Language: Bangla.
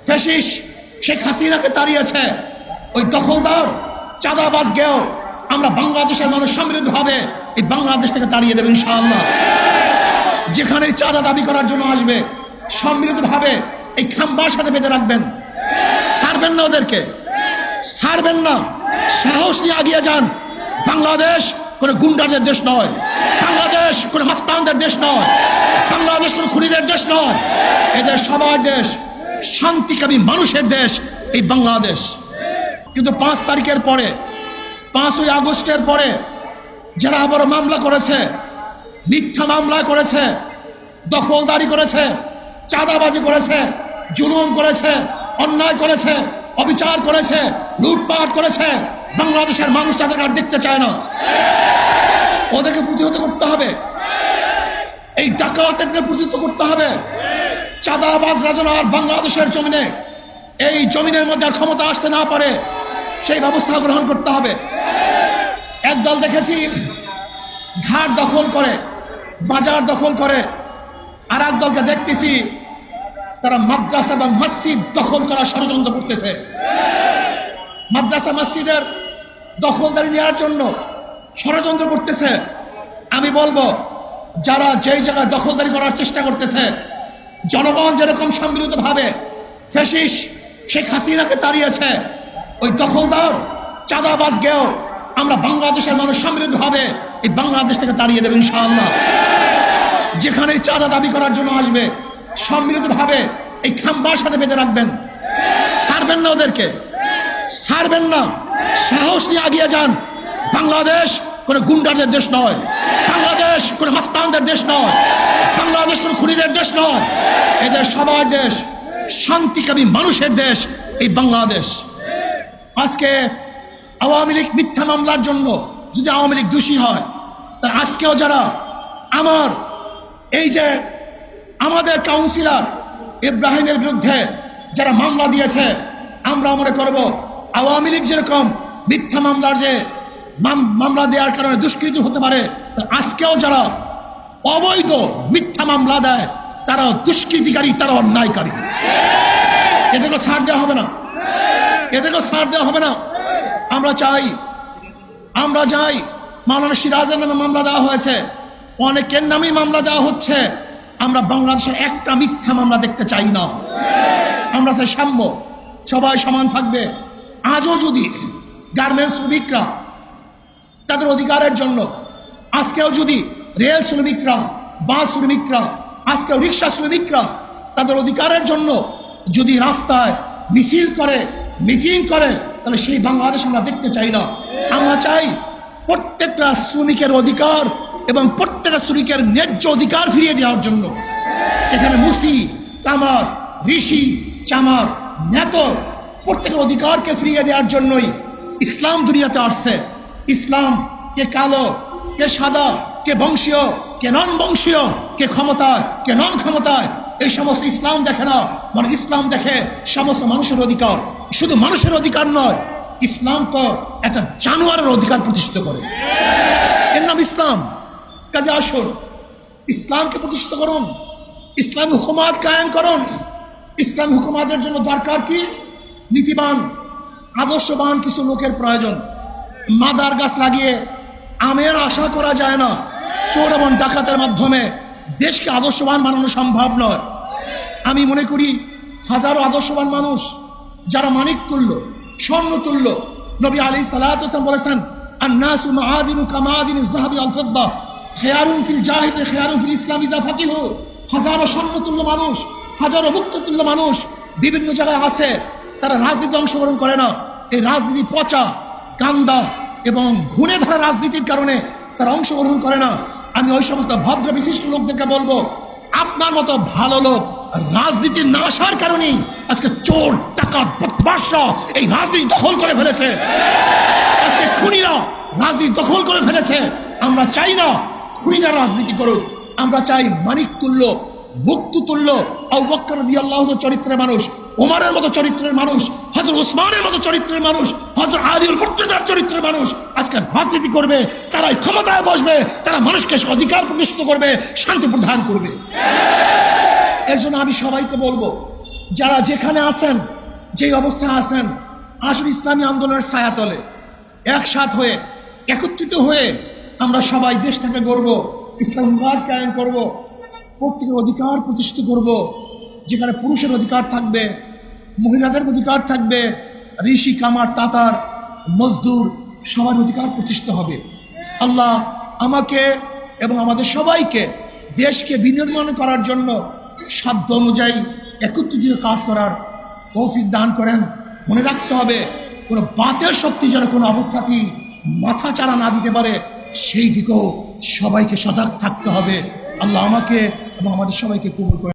ফ্যাসিস্ট শেখ হাসিনাকে তাড়িয়েছে, ওই দখলদার চাঁদাবাজকেও আমরা বাংলাদেশের মানুষ সমৃদ্ধভাবে এই বাংলাদেশ থেকে তাড়িয়ে দেব ইনশাআল্লাহ। যেখানে চাঁদা দাবি করার জন্য আসবে সমৃদ্ধভাবে এই খাম্বার সাথে বেঁধে রাখবেন, ছাড়বেন না ওদেরকে, ছাড়বেন না। সাহস নিয়ে এগিয়ে যান। বাংলাদেশ কোনো গুন্ডাদের দেশ নয়, বাংলাদেশ কোনো মাস্তানদের দেশ নয়, বাংলাদেশ কোনো খুনিদের দেশ নয়। এদের সবার দেশ, শান্তিকামী মানুষের দেশ এই বাংলাদেশ। কিন্তু 5 তারিখের পরে, 5ই আগস্টের পরে যারা আবার মামলা করেছে, মিথ্যা মামলা করেছে, দখলদারি করেছে, চাঁদাবাজি করেছে, জুলুম করেছে, অন্যায় করেছে, অবিচার করেছে, লুটপাট করেছে, বাংলাদেশের মানুষ তাদেরকে আর দেখতে চায় না। ওদেরকে প্রতিহত করতে হবে, এই ডাকাতদের প্রতিহত করতে হবে। চাঁদাবাজরা যেন আর বাংলাদেশের জমিনে, এই জমিনের মধ্যে আর ক্ষমতা আসতে না পারে সেই ব্যবস্থা গ্রহণ করতে হবে। একদল দেখেছি ঘাট দখল করে, বাজার দখল করে, আর এক দলকে দেখতেছি তারা মাদ্রাসা এবং মসজিদ দখল করার ষড়যন্ত্র করতেছে। মাদ্রাসা মসজিদের দখলদারি নেওয়ার জন্য ষড়যন্ত্র করতেছে। আমি বলবো, যারা যেই জায়গায় দখলদারি করার চেষ্টা করতেছে, জনগণ যেরকম সম্মিলিতভাবে ফ্যাসিস্ট শেখ হাসিনাকে তাড়িয়েছে, ওই দখলদার চাঁদাবাজকেও আমরা বাংলাদেশের মানুষ সমৃদ্ধভাবে এই বাংলাদেশ থেকে তাড়িয়ে দেব ইনশাআল্লাহ। যেখানে চাঁদা দাবি করার জন্য আসবে সম্মিলিতভাবে এই খাম্বার সাথে বেঁধে রাখবেন, ছাড়বেন না ওদেরকে, ছাড়বেন না। সাহস নিয়ে এগিয়ে যান। বাংলাদেশ কোনো গুন্ডাদের দেশ নয়, বাংলাদেশ কোনো মাস্তানদের দেশ নয়, বাংলাদেশ কোনো খুনিদের দেশ নয়। এদের সবার দেশ, শান্তিকামী মানুষের দেশ এই বাংলাদেশ। আজকে আওয়ামী লীগ মিথ্যা মামলার জন্য যদি আওয়ামী লীগ দোষী হয়, তা আজকেও যারা আমার এই যে আমাদের কাউন্সিলর ইব্রাহিমের বিরুদ্ধে যারা মামলা দিয়েছে, আমরা মনে করব আওয়ামী লীগ যেরকম মিথ্যা মামলার যে মামলা দেওয়ার কারণে দুষ্কৃতি হতে পারে, আজকেও যারা অবৈধ মিথ্যা মামলা দেয় তারা দুষ্কৃতিকারী, তারা অন্যায়কারী। এদেরকে ছাড় দেওয়া হবে না, এদেরকে ছাড় দেওয়া হবে না। আমরা চাই মাওলানা সিরাজের নামে মামলা দেওয়া হয়েছে, অনেকের নামেই মামলা দেওয়া হচ্ছে। আমরা বাংলাদেশের একটা মিথ্যা মামলা দেখতে চাই না। আমরা চাই সাম্য, সবাই সমান থাকবে। আজও যদি গার্মেন্টস শ্রমিকরা তাদের অধিকারের জন্য, আজকেও যদি রেল শ্রমিকরা, বাস শ্রমিকরা, আজকেও রিক্সা শ্রমিকরা তাদের অধিকারের জন্য যদি রাস্তায় মিছিল করে, মিটিং করে, তাহলে সেই বাংলাদেশ আমরা দেখতে চাই না। আমরা চাই প্রত্যেকটা শ্রমিকের অধিকার এবং প্রত্যেকটা শ্রমিকের ন্যায্য অধিকার ফিরিয়ে দেওয়ার জন্য। এখানে মুসি, কামার, ঋষি, চামার, নেত প্রত্যেকের অধিকারকে ফিরিয়ে দেওয়ার জন্যই ইসলাম দুনিয়াতে আসছে। ইসলাম কে কালো, কে সাদা, কে বংশীয়, কে নন বংশীয়, কে ক্ষমতায়, কে নন ক্ষমতায়, এই সমস্ত ইসলাম দেখে না। মানে ইসলাম দেখে সমস্ত মানুষের অধিকার। শুধু মানুষের অধিকার নয়, ইসলাম তো একটা জানোয়ারের অধিকার প্রতিষ্ঠিত করে, এর নাম ইসলাম। কাজে আসুন, ইসলামকে প্রতিষ্ঠিত করুন, ইসলামী হুকুমাত কায়েম করুন। ইসলামী হুকুমাতের জন্য দরকার কি? নীতিবান, আদর্শবান কিছু লোকের প্রয়োজন। মাদার গাছ লাগিয়ে আমের আশা করা যায় না। চোর এবং ডাকাতের মাধ্যমে দেশকে আদর্শবান বানানো সম্ভব নয়। আমি মনে করি হাজারো আদর্শবান মানুষ যারা মানিক তুল্য, স্বর্ণ তুল্য। নবী আলাইহিস সালাতু ওয়াস সালাম বলেছেন, আন-নাসু মাআদিনু কামাআদিনিজ যাহাবি ওয়াল ফিদ্দা, খিয়ারুন ফিল জাহিলিয়্যাতি খিয়ারুন ফিল ইসলাম ইযা ফাকিহু। হাজারো স্বর্ণ তুল্য মানুষ, হাজারো মুক্ত তুল্য মানুষ বিভিন্ন জায়গায় আছে, তারা রাজনীতি অংশগ্রহণ করে না। এই রাজনীতি পচা, গান্দা এবং ঘুণে ধরা রাজনীতির কারণে তারা অংশগ্রহণ করে না। আমি ওই সমস্ত ভদ্র বিশিষ্ট লোকদেরকে বলবো, আপনার মতো ভালো লোক রাজনীতির না আসার কারণেই আজকে চোর, ডাকাত, বদমাশরা এই রাজনীতি দখল করে ফেলেছে। আজকে খুনিরা রাজনীতি দখল করে ফেলেছে। আমরা চাই না খুনিরা রাজনীতি করুক। আমরা চাই মানিক তুল্য, মুক্ত তুল্য, আবু বকর রাদিয়াল্লাহু চরিত্রের মানুষ, ওমরের মতো চরিত্রের মানুষ, হযরত ওসমানের মতো চরিত্রের মানুষ, হযরত আলীর মুর্তজার চরিত্রের মানুষ আজকে রাজনীতি করবে। তারাই ক্ষমতায় বসবে, তারা মানুষকে অধিকার প্রতিষ্ঠিত করবে, শান্তি প্রদান করবে। এর জন্য আমি সবাইকে বলবো, যারা যেখানে আছেন, যেই অবস্থায় আছেন, আসলে ইসলামী আন্দোলনের ছায়াতলে একসাথ হয়ে একত্রিত হয়ে আমরা সবাই দেশটাকে গড়ব, ইসলাম কায়েম করব, প্রত্যেকের অধিকার প্রতিষ্ঠিত করব। যেখানে পুরুষের অধিকার থাকবে, মহিলাদের অধিকার থাকবে, ঋষি কামার তাতার মজদুর সবার অধিকার প্রতিষ্ঠিত হবে। আল্লাহ আমাকে এবং আমাদের সবাইকে দেশকে বিনির্মাণ করার জন্য সাধ্য অনুযায়ী একত্রিত কাজ করার তৌফিক দান করেন। মনে রাখতে হবে, কোনো বাতের শক্তি যেন কোনো অবস্থাতেই মাথা চাড়া না দিতে পারে, সেই দিকেও সবাইকে সজাগ থাকতে হবে। আল্লাহ আমাকে এবং আমাদের সবাইকে কবুল করেন।